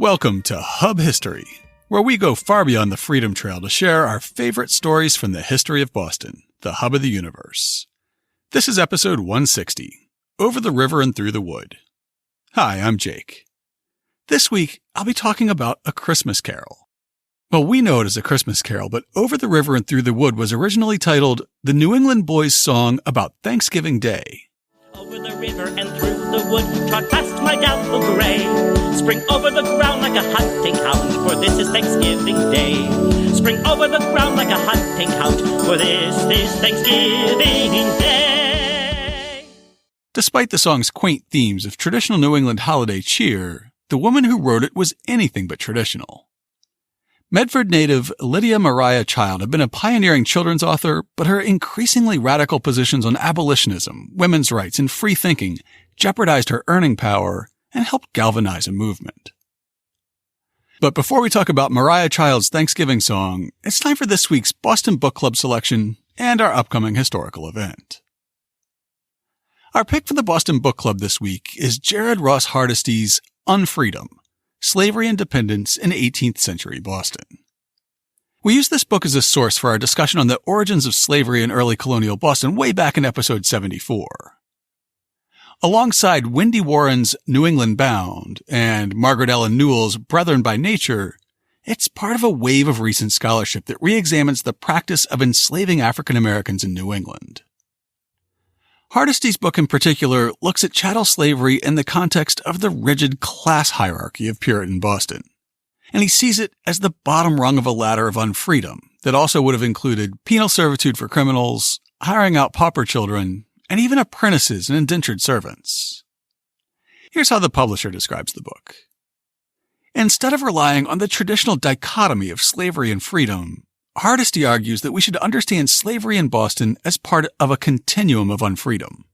Welcome to Hub History, where we go far beyond the Freedom Trail to share our favorite stories from the history of Boston, the hub of the universe. This is episode 160, Over the River and Through the Wood. Hi, I'm Jake. This week, I'll be talking about A Christmas Carol. Well, we know it as A Christmas Carol, but Over the River and Through the Wood was originally titled The New England Boys' Song About Thanksgiving Day. Over the river and through the wood, trot past my dapple gray. Spring over the ground like a hunting hound, for this is Thanksgiving Day. Spring over the ground like a hunting hound, for this is Thanksgiving Day. Despite the song's quaint themes of traditional New England holiday cheer, the woman who wrote it was anything but traditional. Medford native Lydia Maria Child had been a pioneering children's author, but her increasingly radical positions on abolitionism, women's rights, and free thinking jeopardized her earning power and helped galvanize a movement. But before we talk about Maria Child's Thanksgiving song, it's time for this week's Boston Book Club selection and our upcoming historical event. Our pick for the Boston Book Club this week is Jared Ross Hardesty's Unfreedom: Slavery and Dependence in 18th Century Boston. We used this book as a source for our discussion on the origins of slavery in early colonial Boston way back in episode 74. Alongside Wendy Warren's New England Bound and Margaret Ellen Newell's Brethren by Nature, it's part of a wave of recent scholarship that re-examines the practice of enslaving African Americans in New England. Hardesty's book in particular looks at chattel slavery in the context of the rigid class hierarchy of Puritan Boston, and he sees it as the bottom rung of a ladder of unfreedom that also would have included penal servitude for criminals, hiring out pauper children, and even apprentices and indentured servants. Here's how the publisher describes the book. Instead of relying on the traditional dichotomy of slavery and freedom, Hardesty argues that we should understand slavery in Boston as part of a continuum of unfreedom.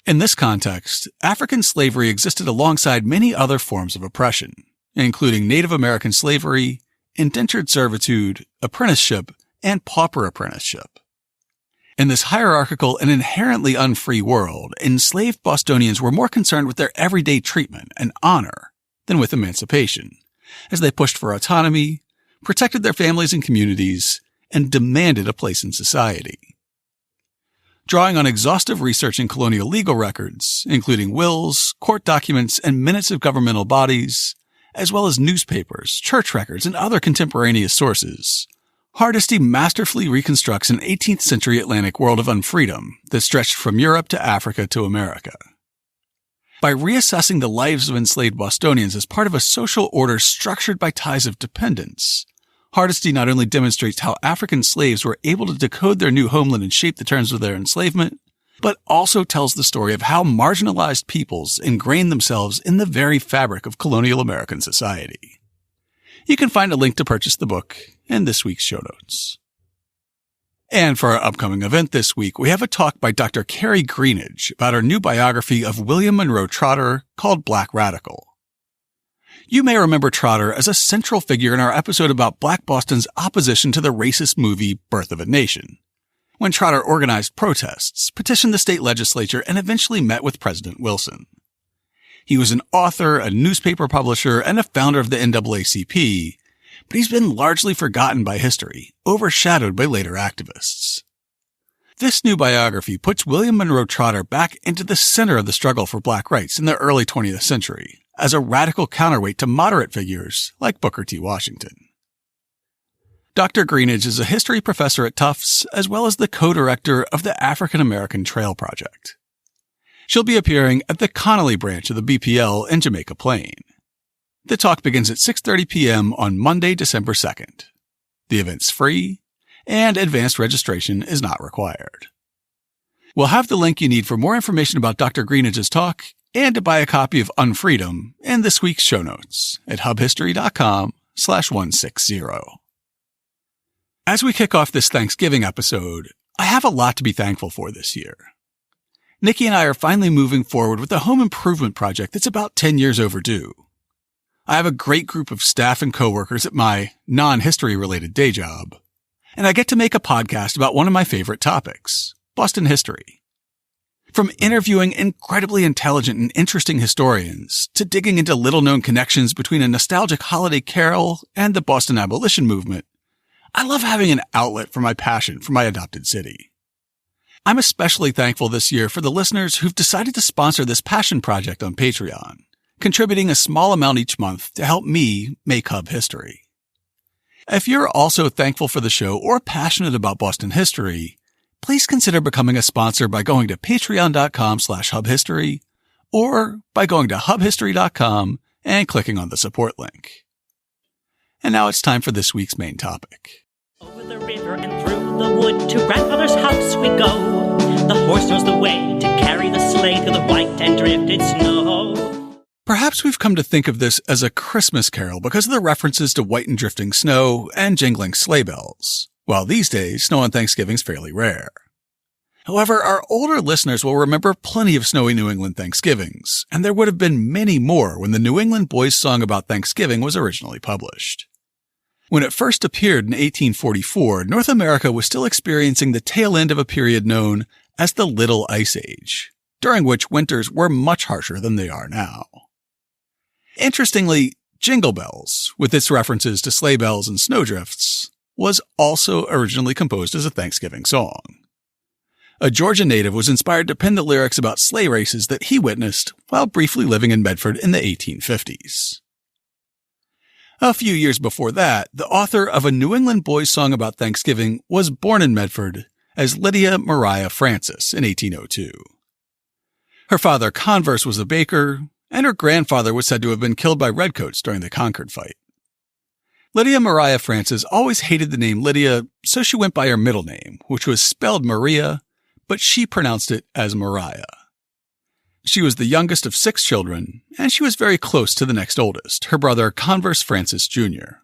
In this context, African slavery existed alongside many other forms of oppression, including Native American slavery, indentured servitude, apprenticeship, and pauper apprenticeship. In this hierarchical and inherently unfree world, enslaved Bostonians were more concerned with their everyday treatment and honor than with emancipation, as they pushed for autonomy, protected their families and communities, and demanded a place in society. Drawing on exhaustive research in colonial legal records, including wills, court documents, and minutes of governmental bodies, as well as newspapers, church records, and other contemporaneous sources, Hardesty masterfully reconstructs an 18th century Atlantic world of unfreedom that stretched from Europe to Africa to America. By reassessing the lives of enslaved Bostonians as part of a social order structured by ties of dependence, Hardesty not only demonstrates how African slaves were able to decode their new homeland and shape the terms of their enslavement, but also tells the story of how marginalized peoples ingrained themselves in the very fabric of colonial American society. You can find a link to purchase the book in this week's show notes. And for our upcoming event this week, we have a talk by Dr. Carrie Greenidge about her new biography of William Monroe Trotter called Black Radical. You may remember Trotter as a central figure in our episode about Black Boston's opposition to the racist movie Birth of a Nation, when Trotter organized protests, petitioned the state legislature, and eventually met with President Wilson. He was an author, a newspaper publisher, and a founder of the NAACP, but he's been largely forgotten by history, overshadowed by later activists. This new biography puts William Monroe Trotter back into the center of the struggle for black rights in the early 20th century, as a radical counterweight to moderate figures like Booker T. Washington. Dr. Greenidge is a history professor at Tufts, as well as the co-director of the African American Trail Project. She'll be appearing at the Connolly branch of the BPL in Jamaica Plain. The talk begins at 6:30 p.m. on Monday, December 2nd. The event's free, and advanced registration is not required. We'll have the link you need for more information about Dr. Greenidge's talk and to buy a copy of Unfreedom in this week's show notes at hubhistory.com/160. As we kick off this Thanksgiving episode, I have a lot to be thankful for this year. Nikki and I are finally moving forward with a home improvement project that's about 10 years overdue. I have a great group of staff and coworkers at my non-history related day job, and I get to make a podcast about one of my favorite topics, Boston history. From interviewing incredibly intelligent and interesting historians to digging into little-known connections between a nostalgic holiday carol and the Boston abolition movement, I love having an outlet for my passion for my adopted city. I'm especially thankful this year for the listeners who've decided to sponsor this passion project on Patreon, contributing a small amount each month to help me make Hub history. If you're also thankful for the show or passionate about Boston history, please consider becoming a sponsor by going to patreon.com/hubhistory or by going to hubhistory.com and clicking on the support link. And now it's time for this week's main topic. Over the river and through the wood to grandfather's house we go. The horse knows the way to carry the sleigh through the white and drifted snow. Perhaps we've come to think of this as a Christmas carol because of the references to white and drifting snow and jingling sleigh bells. While these days, snow on Thanksgiving's fairly rare. However, our older listeners will remember plenty of snowy New England Thanksgivings, and there would have been many more when the New England Boys' Song about Thanksgiving was originally published. When it first appeared in 1844, North America was still experiencing the tail end of a period known as the Little Ice Age, during which winters were much harsher than they are now. Interestingly, Jingle Bells, with its references to sleigh bells and snowdrifts, was also originally composed as a Thanksgiving song. A Georgia native was inspired to pen the lyrics about sleigh races that he witnessed while briefly living in Medford in the 1850s. A few years before that, the author of a New England Boys' Song about Thanksgiving was born in Medford as Lydia Maria Francis in 1802. Her father, Converse, was a baker, and her grandfather was said to have been killed by redcoats during the Concord fight. Lydia Maria Francis always hated the name Lydia, so she went by her middle name, which was spelled Maria, but she pronounced it as Mariah. She was the youngest of 6 children, and she was very close to the next oldest, her brother Converse Francis Jr.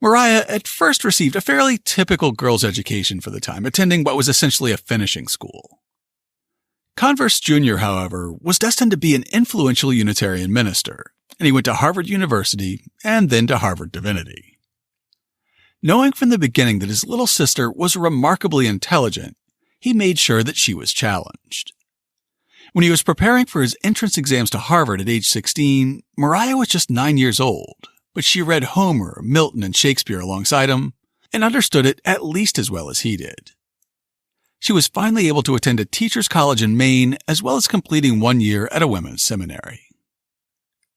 Mariah at first received a fairly typical girls' education for the time, attending what was essentially a finishing school. Converse Jr., however, was destined to be an influential Unitarian minister, and he went to Harvard University and then to Harvard Divinity. Knowing from the beginning that his little sister was remarkably intelligent, he made sure that she was challenged. When he was preparing for his entrance exams to Harvard at age 16, Mariah was just 9 years old, but she read Homer, Milton, and Shakespeare alongside him and understood it at least as well as he did. She was finally able to attend a teacher's college in Maine as well as completing 1 year at a women's seminary.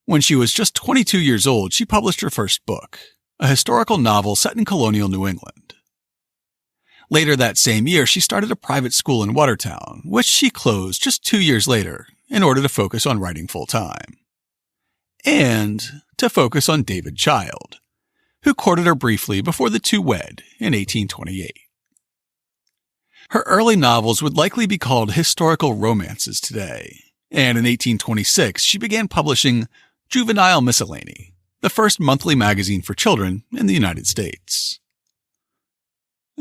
When she was just 22 years old, she published her first book, a historical novel set in colonial New England. Later that same year, she started a private school in Watertown, which she closed just 2 years later in order to focus on writing full-time. And to focus on David Child, who courted her briefly before the two wed in 1828. Her early novels would likely be called historical romances today, and in 1826 she began publishing Juvenile Miscellany, the first monthly magazine for children in the United States.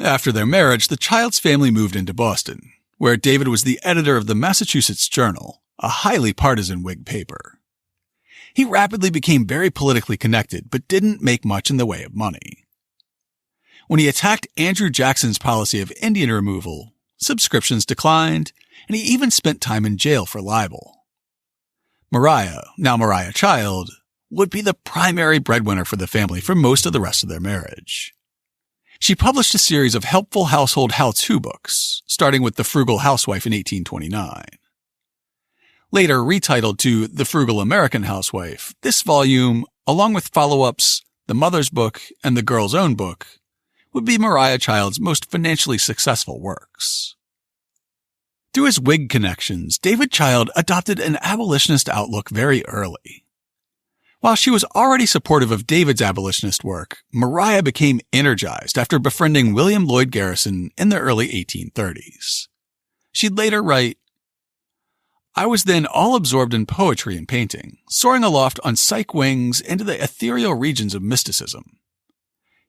After their marriage, the Child's family moved into Boston, where David was the editor of the Massachusetts Journal, a highly partisan Whig paper. He rapidly became very politically connected, but didn't make much in the way of money. When he attacked Andrew Jackson's policy of Indian removal, subscriptions declined, and he even spent time in jail for libel. Maria, now Maria Child, would be the primary breadwinner for the family for most of the rest of their marriage. She published a series of helpful household how-to books, starting with The Frugal Housewife in 1829. Later retitled to The Frugal American Housewife, this volume, along with follow-ups The Mother's Book and The Girl's Own Book, would be Maria Child's most financially successful works. Through his Whig connections, David Child adopted an abolitionist outlook very early. While she was already supportive of David's abolitionist work, Maria became energized after befriending William Lloyd Garrison in the early 1830s. She'd later write, "I was then all absorbed in poetry and painting, soaring aloft on psych wings into the ethereal regions of mysticism.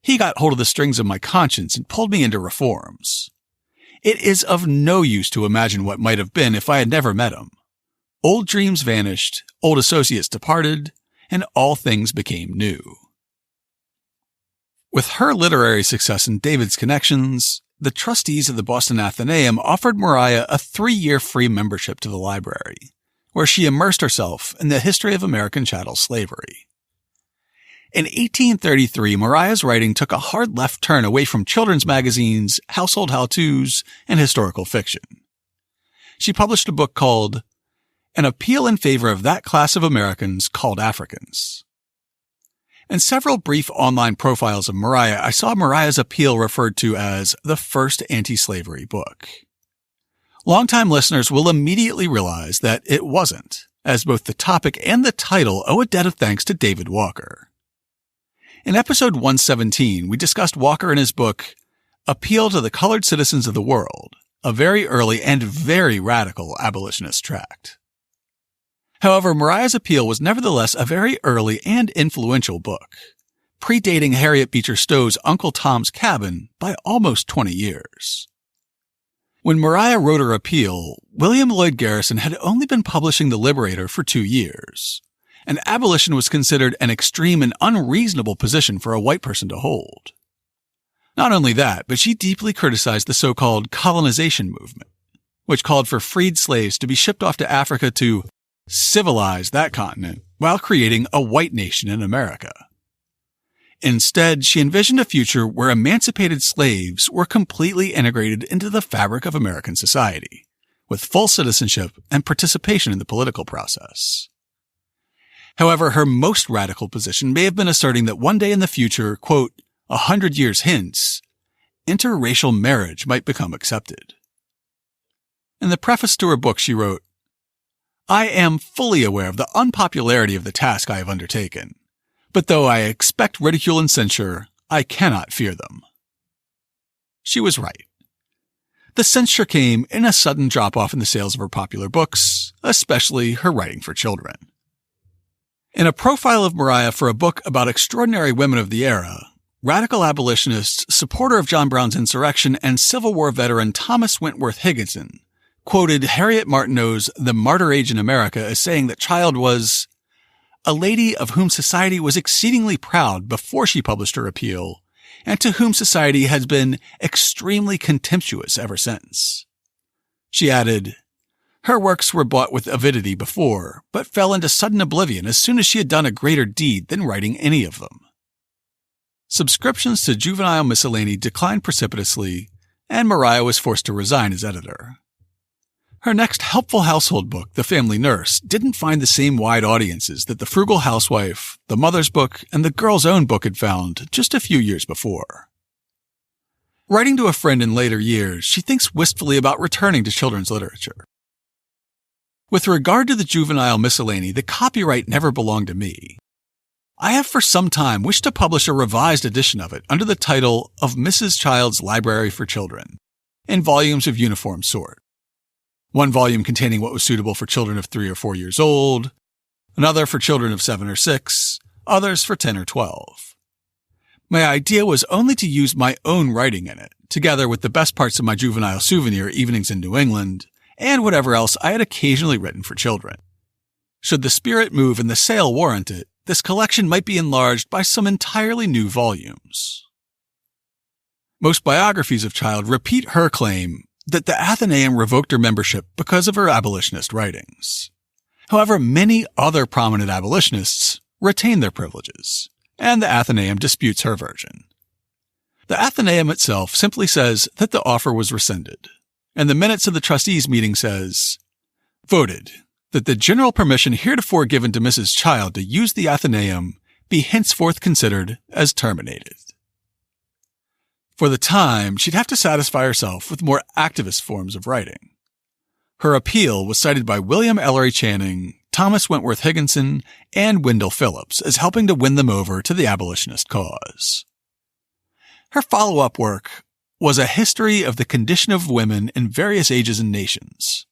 He got hold of the strings of my conscience and pulled me into reforms. It is of no use to imagine what might have been if I had never met him. Old dreams vanished, old associates departed, and all things became new." With her literary success and David's connections, the trustees of the Boston Athenaeum offered Maria a 3-year free membership to the library, where she immersed herself in the history of American chattel slavery. In 1833, Maria's writing took a hard left turn away from children's magazines, household how-tos, and historical fiction. She published a book called An Appeal in Favor of That Class of Americans Called Africans. In several brief online profiles of Maria, I saw Maria's appeal referred to as the first anti-slavery book. Longtime listeners will immediately realize that it wasn't, as both the topic and the title owe a debt of thanks to David Walker. In episode 117, we discussed Walker and his book, Appeal to the Colored Citizens of the World, a very early and very radical abolitionist tract. However, Maria's appeal was nevertheless a very early and influential book, predating Harriet Beecher Stowe's Uncle Tom's Cabin by almost 20 years. When Maria wrote her appeal, William Lloyd Garrison had only been publishing The Liberator for 2 years, and abolition was considered an extreme and unreasonable position for a white person to hold. Not only that, but she deeply criticized the so-called colonization movement, which called for freed slaves to be shipped off to Africa to civilize that continent while creating a white nation in America. Instead, she envisioned a future where emancipated slaves were completely integrated into the fabric of American society, with full citizenship and participation in the political process. However, her most radical position may have been asserting that one day in the future, quote, 100 years hence, interracial marriage might become accepted. In the preface to her book, she wrote, I am fully aware of the unpopularity of the task I have undertaken, but though I expect ridicule and censure, I cannot fear them. She was right. The censure came in a sudden drop-off in the sales of her popular books, especially her writing for children. In a profile of Maria for a book about extraordinary women of the era, radical abolitionist, supporter of John Brown's insurrection, and Civil War veteran Thomas Wentworth Higginson quoted Harriet Martineau's The Martyr Age in America as saying that Child was a lady of whom society was exceedingly proud before she published her appeal, and to whom society has been extremely contemptuous ever since. She added, her works were bought with avidity before, but fell into sudden oblivion as soon as she had done a greater deed than writing any of them. Subscriptions to Juvenile Miscellany declined precipitously, and Maria was forced to resign as editor. Her next helpful household book, The Family Nurse, didn't find the same wide audiences that The Frugal Housewife, The Mother's Book, and The Girl's Own Book had found just a few years before. Writing to a friend in later years, she thinks wistfully about returning to children's literature. With regard to the Juvenile Miscellany, the copyright never belonged to me. I have for some time wished to publish a revised edition of it under the title of Mrs. Child's Library for Children, in volumes of uniform sort. One volume containing what was suitable for children of 3 or 4 years old, another for children of 7 or 6, others for 10 or 12. My idea was only to use my own writing in it, together with the best parts of my juvenile souvenir Evenings in New England, and whatever else I had occasionally written for children. Should the spirit move and the sale warrant it, this collection might be enlarged by some entirely new volumes. Most biographies of Child repeat her claim that the Athenaeum revoked her membership because of her abolitionist writings. However, many other prominent abolitionists retain their privileges, and the Athenaeum disputes her version. The Athenaeum itself simply says that the offer was rescinded, and the minutes of the trustees' meeting says, voted that the general permission heretofore given to Mrs. Child to use the Athenaeum be henceforth considered as terminated. For the time, she'd have to satisfy herself with more activist forms of writing. Her appeal was cited by William Ellery Channing, Thomas Wentworth Higginson, and Wendell Phillips as helping to win them over to the abolitionist cause. Her follow-up work was a history of the condition of women in various ages and nations,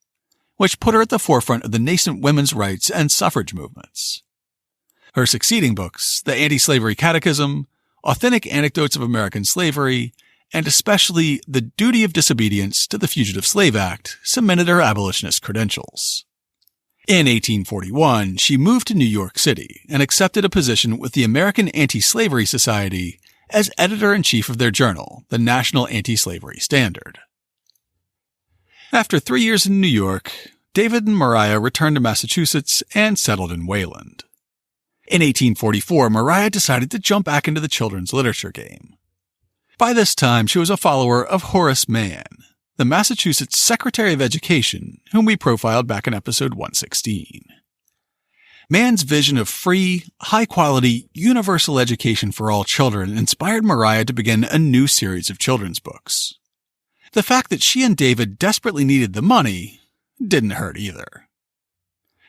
which put her at the forefront of the nascent women's rights and suffrage movements. Her succeeding books, The Anti-Slavery Catechism, Authentic Anecdotes of American Slavery, and especially The Duty of Disobedience to the Fugitive Slave Act, cemented her abolitionist credentials. In 1841, she moved to New York City and accepted a position with the American Anti-Slavery Society as editor-in-chief of their journal, the National Anti-Slavery Standard. After 3 years in New York, David and Maria returned to Massachusetts and settled in Wayland. In 1844, Maria decided to jump back into the children's literature game. By this time, she was a follower of Horace Mann, the Massachusetts Secretary of Education, whom we profiled back in episode 116. Mann's vision of free, high-quality, universal education for all children inspired Maria to begin a new series of children's books. The fact that she and David desperately needed the money didn't hurt either.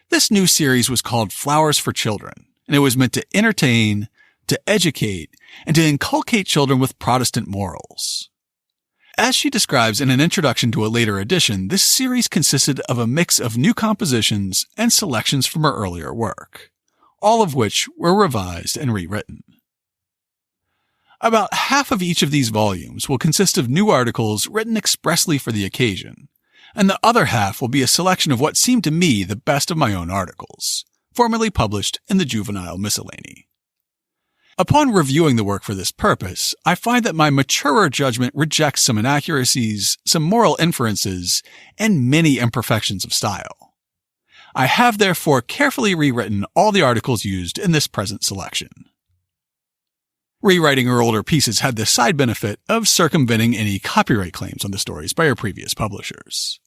This new series was called Flowers for Children, and it was meant to entertain, to educate, and to inculcate children with Protestant morals. As she describes in an introduction to a later edition, this series consisted of a mix of new compositions and selections from her earlier work, all of which were revised and rewritten. About half of each of these volumes will consist of new articles written expressly for the occasion, and the other half will be a selection of what seemed to me the best of my own articles, formerly published in the Juvenile Miscellany. Upon reviewing the work for this purpose, I find that my maturer judgment rejects some inaccuracies, some moral inferences, and many imperfections of style. I have therefore carefully rewritten all the articles used in this present selection. Rewriting her older pieces had the side benefit of circumventing any copyright claims on the stories by her previous publishers.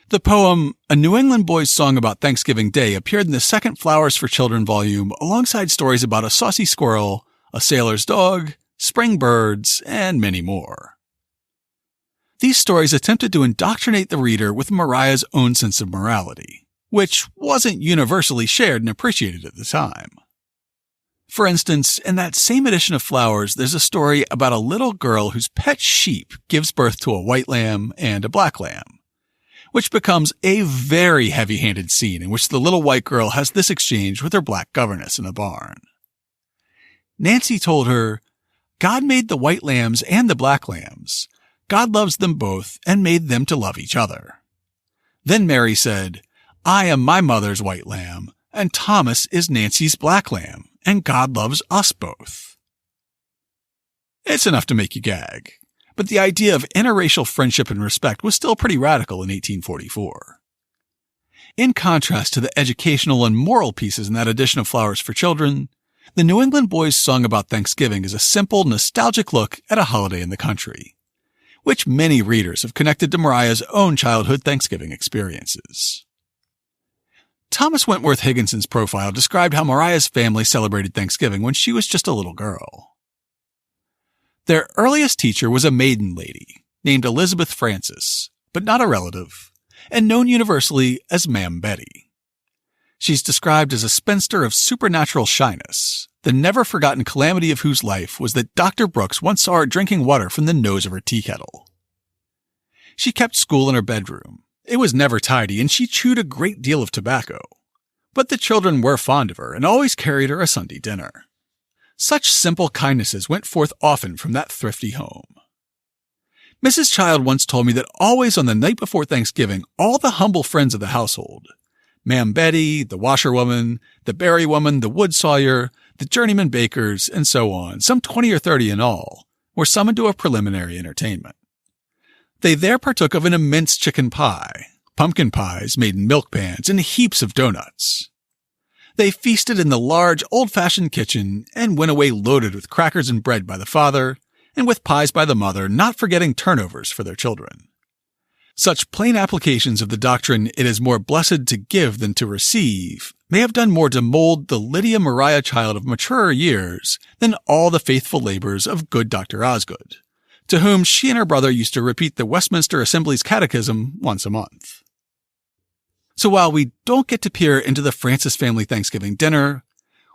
The poem, A New England Boy's Song About Thanksgiving Day, appeared in the second Flowers for Children volume alongside stories about a saucy squirrel, a sailor's dog, spring birds, and many more. These stories attempted to indoctrinate the reader with Maria's own sense of morality, which wasn't universally shared and appreciated at the time. For instance, in that same edition of Flowers, there's a story about a little girl whose pet sheep gives birth to a white lamb and a black lamb, which becomes a very heavy-handed scene in which the little white girl has this exchange with her black governess in a barn. Nancy told her, "God made the white lambs and the black lambs. God loves them both and made them to love each other." Then Mary said, "I am my mother's white lamb, and Thomas is Nancy's black lamb, and God loves us both." It's enough to make you gag, but the idea of interracial friendship and respect was still pretty radical in 1844. In contrast to the educational and moral pieces in that edition of Flowers for Children, the New England Boy's Song About Thanksgiving is a simple, nostalgic look at a holiday in the country, which many readers have connected to Maria's own childhood Thanksgiving experiences. Thomas Wentworth Higginson's profile described how Maria's family celebrated Thanksgiving when she was just a little girl. Their earliest teacher was a maiden lady named Elizabeth Francis, but not a relative, and known universally as Ma'am Betty. She's described as a spinster of supernatural shyness, the never-forgotten calamity of whose life was that Dr. Brooks once saw her drinking water from the nose of her tea kettle. She kept school in her bedroom. It was never tidy, and she chewed a great deal of tobacco. But the children were fond of her and always carried her a Sunday dinner. Such simple kindnesses went forth often from that thrifty home. Mrs. Child once told me that always on the night before Thanksgiving, all the humble friends of the household, Ma'am Betty, the washerwoman, the berry woman, the wood sawyer, the journeyman bakers, and so on, some 20 or 30 in all, were summoned to a preliminary entertainment. They there partook of an immense chicken pie, pumpkin pies made in milk pans, and heaps of donuts. They feasted in the large, old-fashioned kitchen and went away loaded with crackers and bread by the father, and with pies by the mother, not forgetting turnovers for their children. Such plain applications of the doctrine it is more blessed to give than to receive may have done more to mold the Lydia Maria Child of maturer years than all the faithful labors of good Dr. Osgood, to whom she and her brother used to repeat the Westminster Assembly's catechism once a month. So while we don't get to peer into the Francis family Thanksgiving dinner,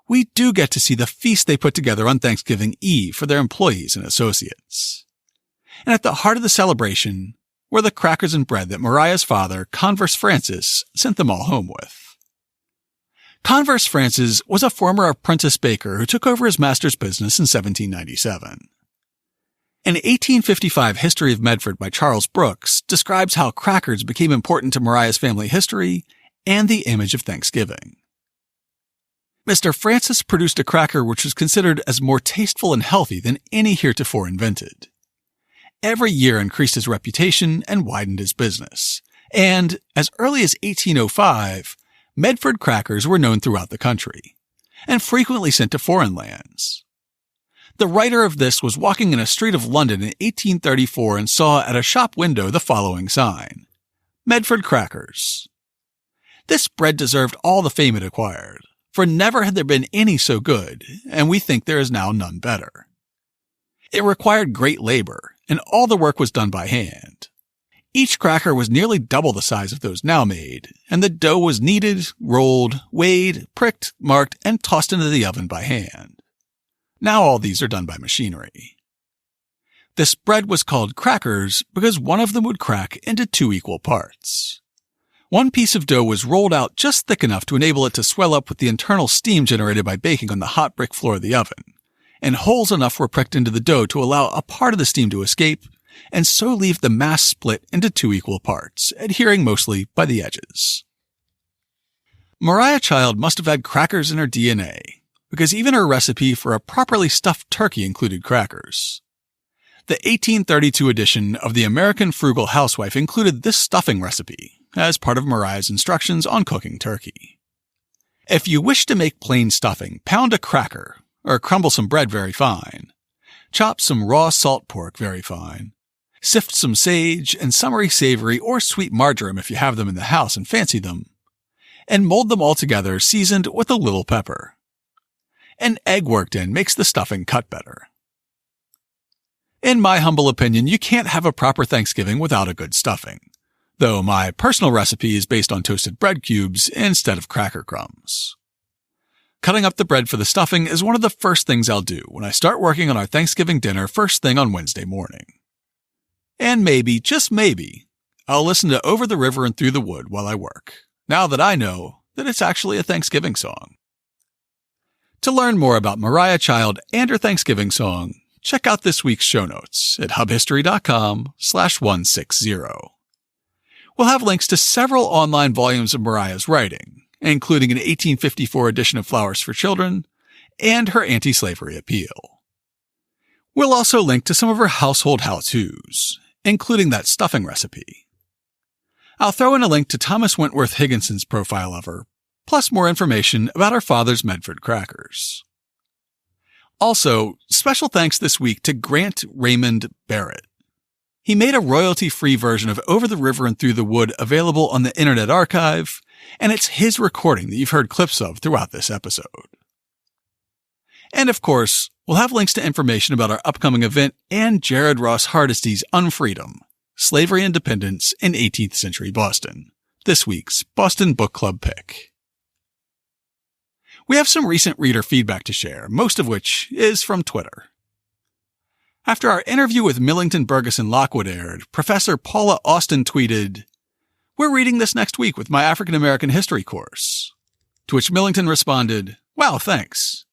we do get to see the feast they put together on Thanksgiving Eve for their employees and associates. And at the heart of the celebration were the crackers and bread that Maria's father, Converse Francis, sent them all home with. Converse Francis was a former apprentice baker who took over his master's business in 1797. An 1855 History of Medford by Charles Brooks describes how crackers became important to Maria's family history and the image of Thanksgiving. Mr. Francis produced a cracker which was considered as more tasteful and healthy than any heretofore invented. Every year increased his reputation and widened his business. And, as early as 1805, Medford crackers were known throughout the country, and frequently sent to foreign lands. The writer of this was walking in a street of London in 1834 and saw at a shop window the following sign: Medford crackers. This bread deserved all the fame it acquired, for never had there been any so good, and we think there is now none better. It required great labor, and all the work was done by hand. Each cracker was nearly double the size of those now made, and the dough was kneaded, rolled, weighed, pricked, marked, and tossed into the oven by hand. Now all these are done by machinery. This bread was called crackers because one of them would crack into 2 equal parts. One piece of dough was rolled out just thick enough to enable it to swell up with the internal steam generated by baking on the hot brick floor of the oven, and holes enough were pricked into the dough to allow a part of the steam to escape, and so leave the mass split into 2 equal parts, adhering mostly by the edges. Maria Child must have had crackers in her DNA, because even her recipe for a properly stuffed turkey included crackers. The 1832 edition of the American Frugal Housewife included this stuffing recipe as part of Maria's instructions on cooking turkey. If you wish to make plain stuffing, pound a cracker, or crumble some bread very fine. Chop some raw salt pork very fine. Sift some sage and summery savory or sweet marjoram if you have them in the house and fancy them, and mold them all together seasoned with a little pepper. An egg worked in makes the stuffing cut better. In my humble opinion, you can't have a proper Thanksgiving without a good stuffing, though my personal recipe is based on toasted bread cubes instead of cracker crumbs. Cutting up the bread for the stuffing is one of the first things I'll do when I start working on our Thanksgiving dinner first thing on Wednesday morning. And maybe, just maybe, I'll listen to Over the River and Through the Wood while I work, now that I know that it's actually a Thanksgiving song. To learn more about Maria Child and her Thanksgiving song, check out this week's show notes at hubhistory.com/160. We'll have links to several online volumes of Maria's writing, including an 1854 edition of Flowers for Children and her anti-slavery appeal. We'll also link to some of her household how-tos, including that stuffing recipe. I'll throw in a link to Thomas Wentworth Higginson's profile of her, plus more information about her father's Medford crackers. Also, special thanks this week to Grant Raymond Barrett. He made a royalty-free version of Over the River and Through the Wood available on the Internet Archive, and it's his recording that you've heard clips of throughout this episode. And of course, we'll have links to information about our upcoming event and Jared Ross Hardesty's Unfreedom, Slavery and Dependence in 18th Century Boston, this week's Boston Book Club pick. We have some recent reader feedback to share, most of which is from Twitter. After our interview with Millington Burgess and Lockwood aired, Professor Paula Austin tweeted, "We're reading this next week with my African American history course." To which Millington responded, "Wow, thanks.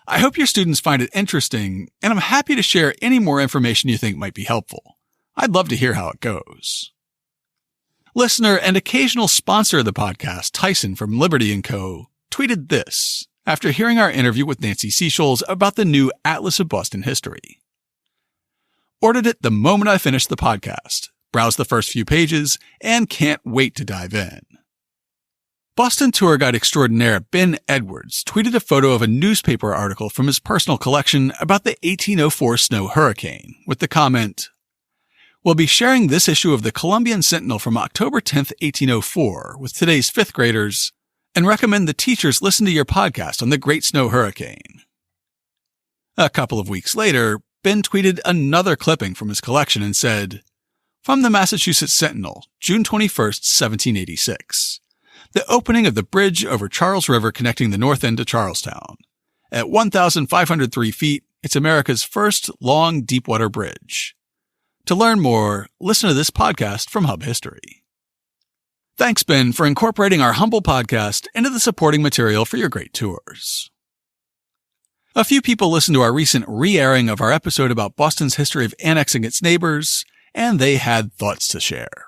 I hope your students find it interesting, and I'm happy to share any more information you think might be helpful. I'd love to hear how it goes." Listener and occasional sponsor of the podcast, Tyson from Liberty & Co., tweeted this after hearing our interview with Nancy Seychelles about the new Atlas of Boston History. "Ordered it the moment I finished the podcast, browsed the first few pages, and can't wait to dive in." Boston tour guide extraordinaire Ben Edwards tweeted a photo of a newspaper article from his personal collection about the 1804 snow hurricane, with the comment, "We'll be sharing this issue of the Columbian Sentinel from October 10th, 1804 with today's 5th graders, and recommend the teachers listen to your podcast on the Great Snow Hurricane." A couple of weeks later, Ben tweeted another clipping from his collection and said, "From the Massachusetts Sentinel, June 21st, 1786. The opening of the bridge over Charles River connecting the North End to Charlestown. At 1,503 feet, it's America's first long deep-water bridge. To learn more, listen to this podcast from Hub History." Thanks, Ben, for incorporating our humble podcast into the supporting material for your great tours. A few people listened to our recent re-airing of our episode about Boston's history of annexing its neighbors, and they had thoughts to share.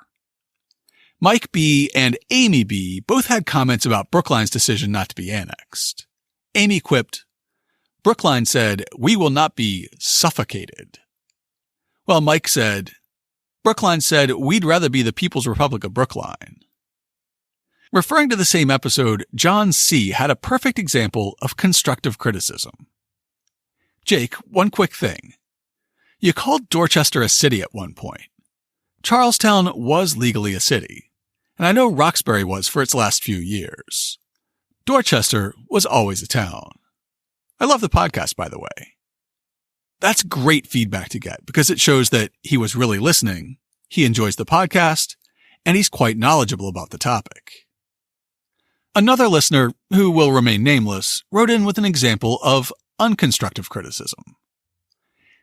Mike B. and Amy B. both had comments about Brookline's decision not to be annexed. Amy quipped, Brookline said, we will not be suffocated. Well, Mike said, Brookline said, we'd rather be the People's Republic of Brookline. Referring to the same episode, John C. had a perfect example of constructive criticism. Jake, one quick thing. You called Dorchester a city at one point. Charlestown was legally a city, and I know Roxbury was for its last few years. Dorchester was always a town. I love the podcast, by the way. That's great feedback to get because it shows that he was really listening, he enjoys the podcast, and he's quite knowledgeable about the topic. Another listener, who will remain nameless, wrote in with an example of unconstructive criticism.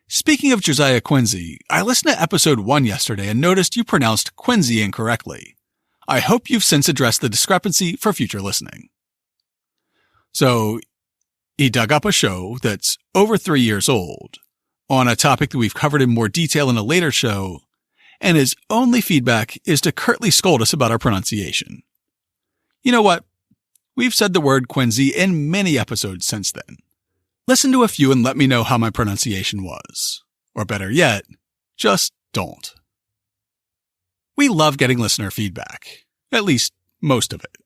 Speaking of Josiah Quincy, I listened to episode 1 yesterday and noticed you pronounced Quincy incorrectly. I hope you've since addressed the discrepancy for future listening. So, he dug up a show that's over 3 years old, on a topic that we've covered in more detail in a later show, and his only feedback is to curtly scold us about our pronunciation. You know what? We've said the word Quincy in many episodes since then. Listen to a few and let me know how my pronunciation was. Or better yet, just don't. We love getting listener feedback. At least, most of it.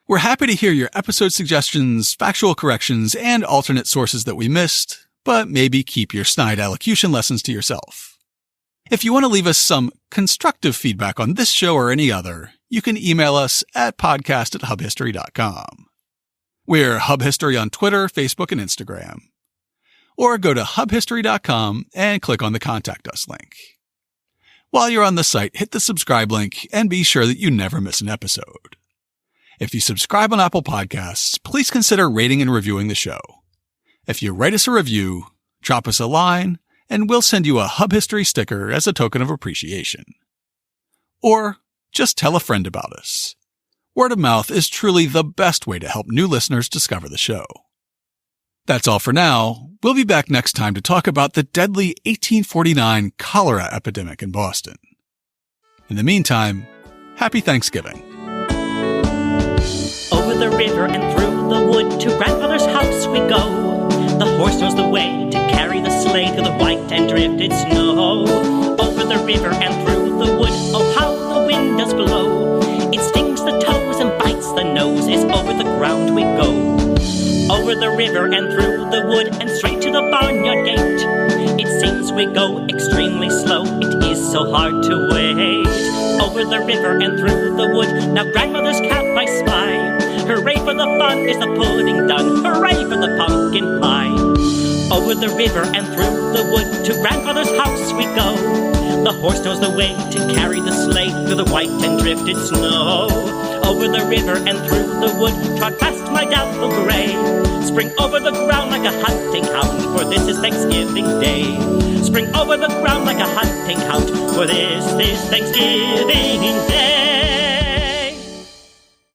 We're happy to hear your episode suggestions, factual corrections, and alternate sources that we missed, but maybe keep your snide elocution lessons to yourself. If you want to leave us some constructive feedback on this show or any other, you can email us at podcast@hubhistory.com. We're Hub History on Twitter, Facebook, and Instagram. Or go to hubhistory.com and click on the Contact Us link. While you're on the site, hit the subscribe link and be sure that you never miss an episode. If you subscribe on Apple Podcasts, please consider rating and reviewing the show. If you write us a review, drop us a line, and we'll send you a Hub History sticker as a token of appreciation. Or just tell a friend about us. Word of mouth is truly the best way to help new listeners discover the show. That's all for now. We'll be back next time to talk about the deadly 1849 cholera epidemic in Boston. In the meantime, happy Thanksgiving. Over the river and through the wood to grandfather's house we go. The horse knows the way to carry the sleigh through the white and drifted snow. Over the river and through the wood, oh how the wind does blow. It stings the toes and bites the nose as over the ground we go. Over the river and through the wood and straight to the barnyard gate. It seems we go extremely slow, it is so hard to wait. Over the river and through the wood, now grandmother's cap I spy. Hooray for the fun, is the pudding done, hooray for the pumpkin pie. Over the river and through the wood, to grandfather's house we go. The horse knows the way to carry the sleigh through the white and drifted snow. Over the river and through the wood, trot past my dapple gray. Spring over the ground like a hunting hound, for this is Thanksgiving Day. Spring over the ground like a hunting hound, for this is Thanksgiving Day.